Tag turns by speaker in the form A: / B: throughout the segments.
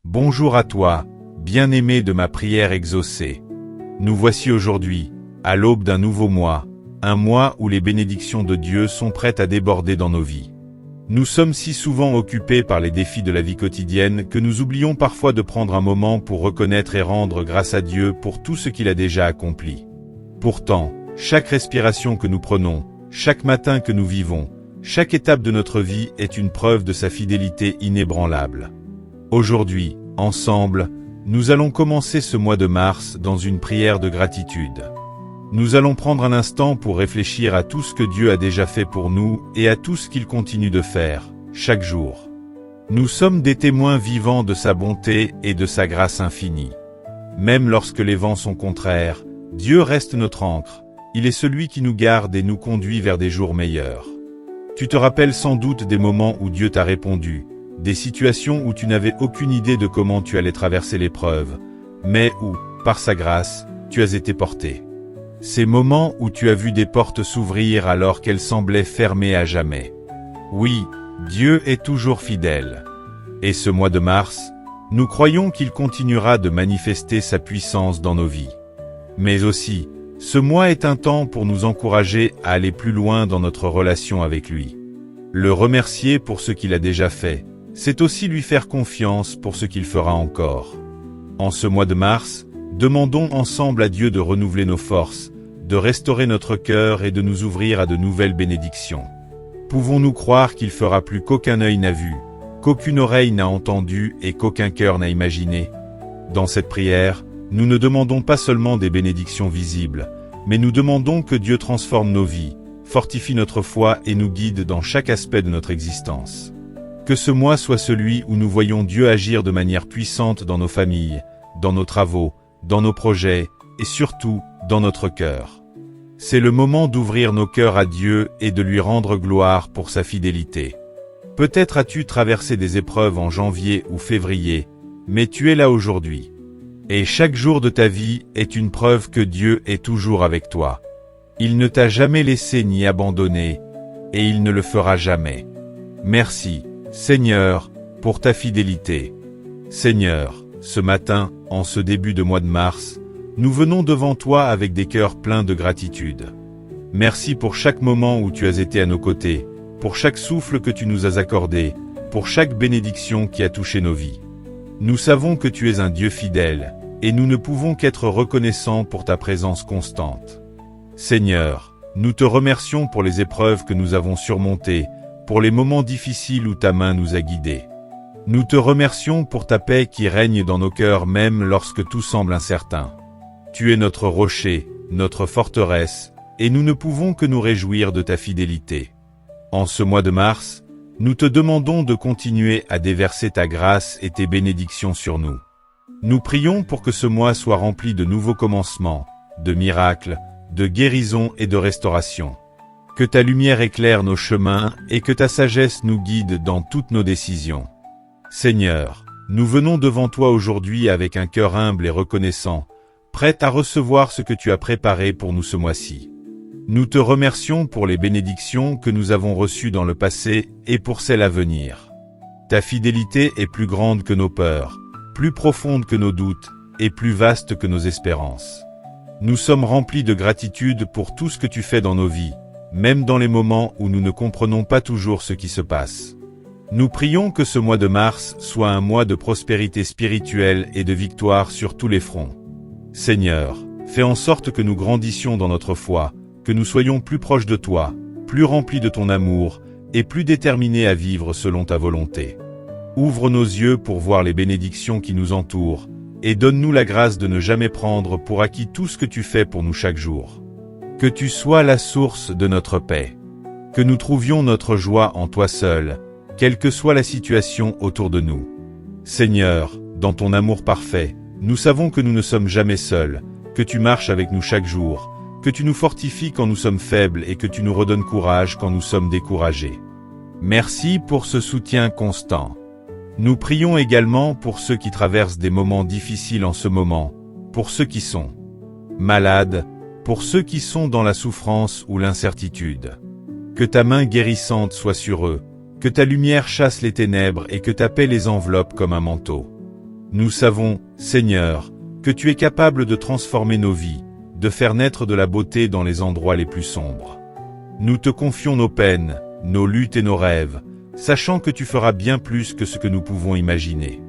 A: Bonjour à toi, bien-aimé de ma prière exaucée. Nous voici aujourd'hui, à l'aube d'un nouveau mois, un mois où les bénédictions de Dieu sont prêtes à déborder dans nos vies. Nous sommes si souvent occupés par les défis de la vie quotidienne que nous oublions parfois de prendre un moment pour reconnaître et rendre grâce à Dieu pour tout ce qu'il a déjà accompli. Pourtant, chaque respiration que nous prenons, chaque matin que nous vivons, chaque étape de notre vie est une preuve de sa fidélité inébranlable. Aujourd'hui, ensemble, nous allons commencer ce mois de mars dans une prière de gratitude. Nous allons prendre un instant pour réfléchir à tout ce que Dieu a déjà fait pour nous et à tout ce qu'il continue de faire, chaque jour. Nous sommes des témoins vivants de sa bonté et de sa grâce infinie. Même lorsque les vents sont contraires, Dieu reste notre ancre. Il est celui qui nous garde et nous conduit vers des jours meilleurs. Tu te rappelles sans doute des moments où Dieu t'a répondu, des situations où tu n'avais aucune idée de comment tu allais traverser l'épreuve, mais où, par sa grâce, tu as été porté. Ces moments où tu as vu des portes s'ouvrir alors qu'elles semblaient fermées à jamais. Oui, Dieu est toujours fidèle. Et ce mois de mars, nous croyons qu'il continuera de manifester sa puissance dans nos vies. Mais aussi, ce mois est un temps pour nous encourager à aller plus loin dans notre relation avec lui. Le remercier pour ce qu'il a déjà fait, c'est aussi lui faire confiance pour ce qu'il fera encore. En ce mois de mars, demandons ensemble à Dieu de renouveler nos forces, de restaurer notre cœur et de nous ouvrir à de nouvelles bénédictions. Pouvons-nous croire qu'il fera plus qu'aucun œil n'a vu, qu'aucune oreille n'a entendu et qu'aucun cœur n'a imaginé? Dans cette prière, nous ne demandons pas seulement des bénédictions visibles, mais nous demandons que Dieu transforme nos vies, fortifie notre foi et nous guide dans chaque aspect de notre existence. Que ce mois soit celui où nous voyons Dieu agir de manière puissante dans nos familles, dans nos travaux, dans nos projets, et surtout, dans notre cœur. C'est le moment d'ouvrir nos cœurs à Dieu et de lui rendre gloire pour sa fidélité. Peut-être as-tu traversé des épreuves en janvier ou février, mais tu es là aujourd'hui. Et chaque jour de ta vie est une preuve que Dieu est toujours avec toi. Il ne t'a jamais laissé ni abandonné, et il ne le fera jamais. Merci, Seigneur, pour ta fidélité. Seigneur, ce matin, en ce début de mois de mars, nous venons devant toi avec des cœurs pleins de gratitude. Merci pour chaque moment où tu as été à nos côtés, pour chaque souffle que tu nous as accordé, pour chaque bénédiction qui a touché nos vies. Nous savons que tu es un Dieu fidèle, et nous ne pouvons qu'être reconnaissants pour ta présence constante. Seigneur, nous te remercions pour les épreuves que nous avons surmontées, pour les moments difficiles où ta main nous a guidés. Nous te remercions pour ta paix qui règne dans nos cœurs même lorsque tout semble incertain. Tu es notre rocher, notre forteresse, et nous ne pouvons que nous réjouir de ta fidélité. En ce mois de mars, nous te demandons de continuer à déverser ta grâce et tes bénédictions sur nous. Nous prions pour que ce mois soit rempli de nouveaux commencements, de miracles, de guérison et de restauration. Que ta lumière éclaire nos chemins et que ta sagesse nous guide dans toutes nos décisions. Seigneur, nous venons devant toi aujourd'hui avec un cœur humble et reconnaissant, prêt à recevoir ce que tu as préparé pour nous ce mois-ci. Nous te remercions pour les bénédictions que nous avons reçues dans le passé et pour celles à venir. Ta fidélité est plus grande que nos peurs, plus profonde que nos doutes et plus vaste que nos espérances. Nous sommes remplis de gratitude pour tout ce que tu fais dans nos vies, même dans les moments où nous ne comprenons pas toujours ce qui se passe. Nous prions que ce mois de mars soit un mois de prospérité spirituelle et de victoire sur tous les fronts. Seigneur, fais en sorte que nous grandissions dans notre foi, que nous soyons plus proches de toi, plus remplis de ton amour, et plus déterminés à vivre selon ta volonté. Ouvre nos yeux pour voir les bénédictions qui nous entourent, et donne-nous la grâce de ne jamais prendre pour acquis tout ce que tu fais pour nous chaque jour. Que tu sois la source de notre paix. Que nous trouvions notre joie en toi seul, quelle que soit la situation autour de nous. Seigneur, dans ton amour parfait, nous savons que nous ne sommes jamais seuls, que tu marches avec nous chaque jour, que tu nous fortifies quand nous sommes faibles et que tu nous redonnes courage quand nous sommes découragés. Merci pour ce soutien constant. Nous prions également pour ceux qui traversent des moments difficiles en ce moment, pour ceux qui sont malades, pour ceux qui sont dans la souffrance ou l'incertitude. Que ta main guérissante soit sur eux, que ta lumière chasse les ténèbres et que ta paix les enveloppe comme un manteau. Nous savons, Seigneur, que tu es capable de transformer nos vies, de faire naître de la beauté dans les endroits les plus sombres. Nous te confions nos peines, nos luttes et nos rêves, sachant que tu feras bien plus que ce que nous pouvons imaginer.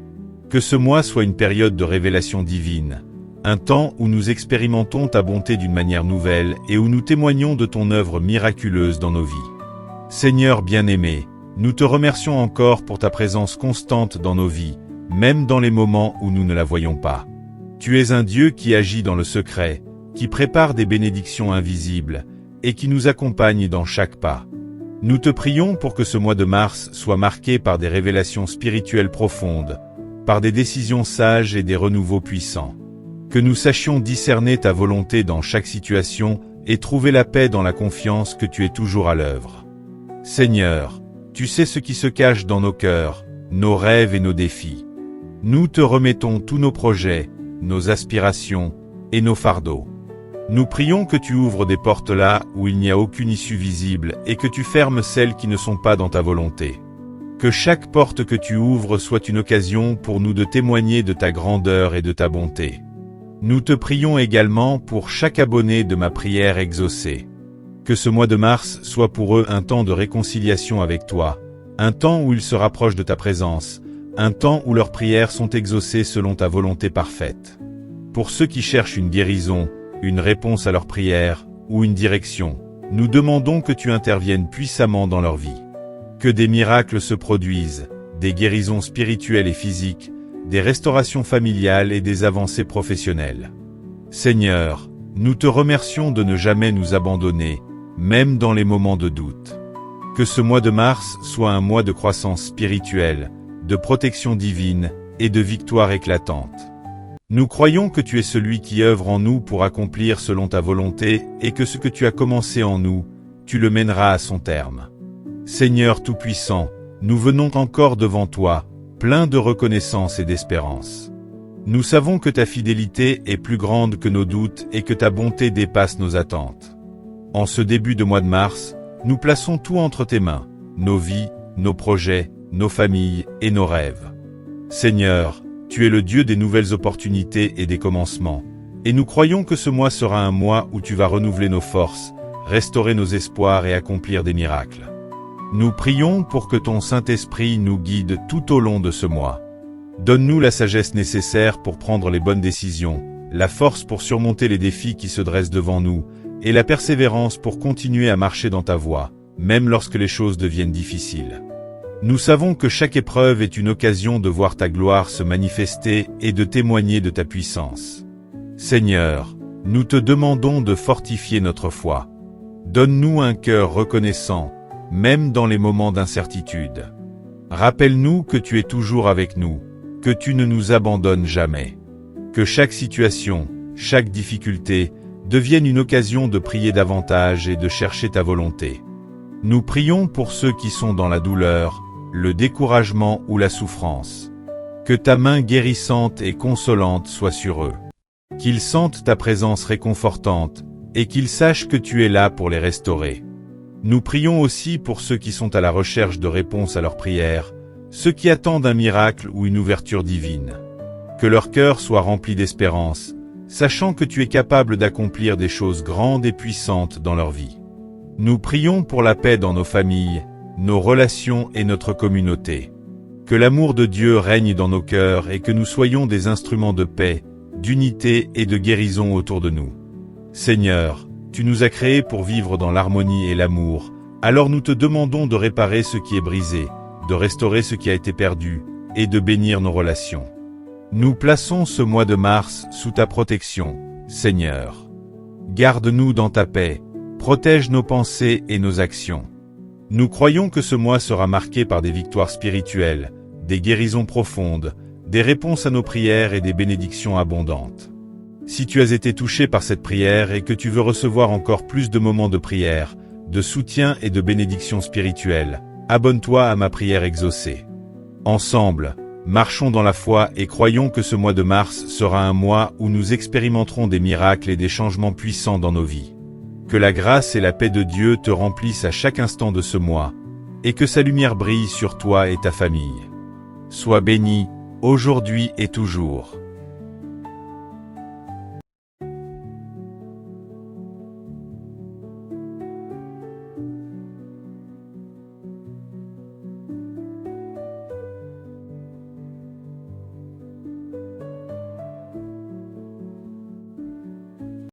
A: Que ce mois soit une période de révélation divine, un temps où nous expérimentons ta bonté d'une manière nouvelle et où nous témoignons de ton œuvre miraculeuse dans nos vies. Seigneur bien-aimé, nous te remercions encore pour ta présence constante dans nos vies, même dans les moments où nous ne la voyons pas. Tu es un Dieu qui agit dans le secret, qui prépare des bénédictions invisibles, et qui nous accompagne dans chaque pas. Nous te prions pour que ce mois de mars soit marqué par des révélations spirituelles profondes, par des décisions sages et des renouveaux puissants. Que nous sachions discerner ta volonté dans chaque situation et trouver la paix dans la confiance que tu es toujours à l'œuvre. Seigneur, tu sais ce qui se cache dans nos cœurs, nos rêves et nos défis. Nous te remettons tous nos projets, nos aspirations et nos fardeaux. Nous prions que tu ouvres des portes là où il n'y a aucune issue visible et que tu fermes celles qui ne sont pas dans ta volonté. Que chaque porte que tu ouvres soit une occasion pour nous de témoigner de ta grandeur et de ta bonté. Nous te prions également pour chaque abonné de ma prière exaucée. Que ce mois de mars soit pour eux un temps de réconciliation avec toi, un temps où ils se rapprochent de ta présence, un temps où leurs prières sont exaucées selon ta volonté parfaite. Pour ceux qui cherchent une guérison, une réponse à leurs prières, ou une direction, nous demandons que tu interviennes puissamment dans leur vie. Que des miracles se produisent, des guérisons spirituelles et physiques, des restaurations familiales et des avancées professionnelles. Seigneur, nous te remercions de ne jamais nous abandonner, même dans les moments de doute. Que ce mois de mars soit un mois de croissance spirituelle, de protection divine et de victoire éclatante. Nous croyons que tu es celui qui œuvre en nous pour accomplir selon ta volonté et que ce que tu as commencé en nous, tu le mèneras à son terme. Seigneur Tout-Puissant, nous venons encore devant toi, pleins de reconnaissance et d'espérance. Nous savons que ta fidélité est plus grande que nos doutes et que ta bonté dépasse nos attentes. En ce début de mois de mars, nous plaçons tout entre tes mains, nos vies, nos projets, nos familles et nos rêves. Seigneur, tu es le Dieu des nouvelles opportunités et des commencements, et nous croyons que ce mois sera un mois où tu vas renouveler nos forces, restaurer nos espoirs et accomplir des miracles. Nous prions pour que ton Saint-Esprit nous guide tout au long de ce mois. Donne-nous la sagesse nécessaire pour prendre les bonnes décisions, la force pour surmonter les défis qui se dressent devant nous, et la persévérance pour continuer à marcher dans ta voie, même lorsque les choses deviennent difficiles. Nous savons que chaque épreuve est une occasion de voir ta gloire se manifester et de témoigner de ta puissance. Seigneur, nous te demandons de fortifier notre foi. Donne-nous un cœur reconnaissant, même dans les moments d'incertitude. Rappelle-nous que tu es toujours avec nous, que tu ne nous abandonnes jamais. Que chaque situation, chaque difficulté, devienne une occasion de prier davantage et de chercher ta volonté. Nous prions pour ceux qui sont dans la douleur, le découragement ou la souffrance. Que ta main guérissante et consolante soit sur eux. Qu'ils sentent ta présence réconfortante, et qu'ils sachent que tu es là pour les restaurer. Nous prions aussi pour ceux qui sont à la recherche de réponses à leurs prières, ceux qui attendent un miracle ou une ouverture divine. Que leur cœur soit rempli d'espérance, sachant que tu es capable d'accomplir des choses grandes et puissantes dans leur vie. Nous prions pour la paix dans nos familles, nos relations et notre communauté. Que l'amour de Dieu règne dans nos cœurs et que nous soyons des instruments de paix, d'unité et de guérison autour de nous. Seigneur, tu nous as créés pour vivre dans l'harmonie et l'amour, alors nous te demandons de réparer ce qui est brisé, de restaurer ce qui a été perdu, et de bénir nos relations. Nous plaçons ce mois de mars sous ta protection, Seigneur. Garde-nous dans ta paix, protège nos pensées et nos actions. Nous croyons que ce mois sera marqué par des victoires spirituelles, des guérisons profondes, des réponses à nos prières et des bénédictions abondantes. Si tu as été touché par cette prière et que tu veux recevoir encore plus de moments de prière, de soutien et de bénédictions spirituelles, abonne-toi à ma prière exaucée. Ensemble, marchons dans la foi et croyons que ce mois de mars sera un mois où nous expérimenterons des miracles et des changements puissants dans nos vies. Que la grâce et la paix de Dieu te remplissent à chaque instant de ce mois, et que sa lumière brille sur toi et ta famille. Sois béni, aujourd'hui et toujours.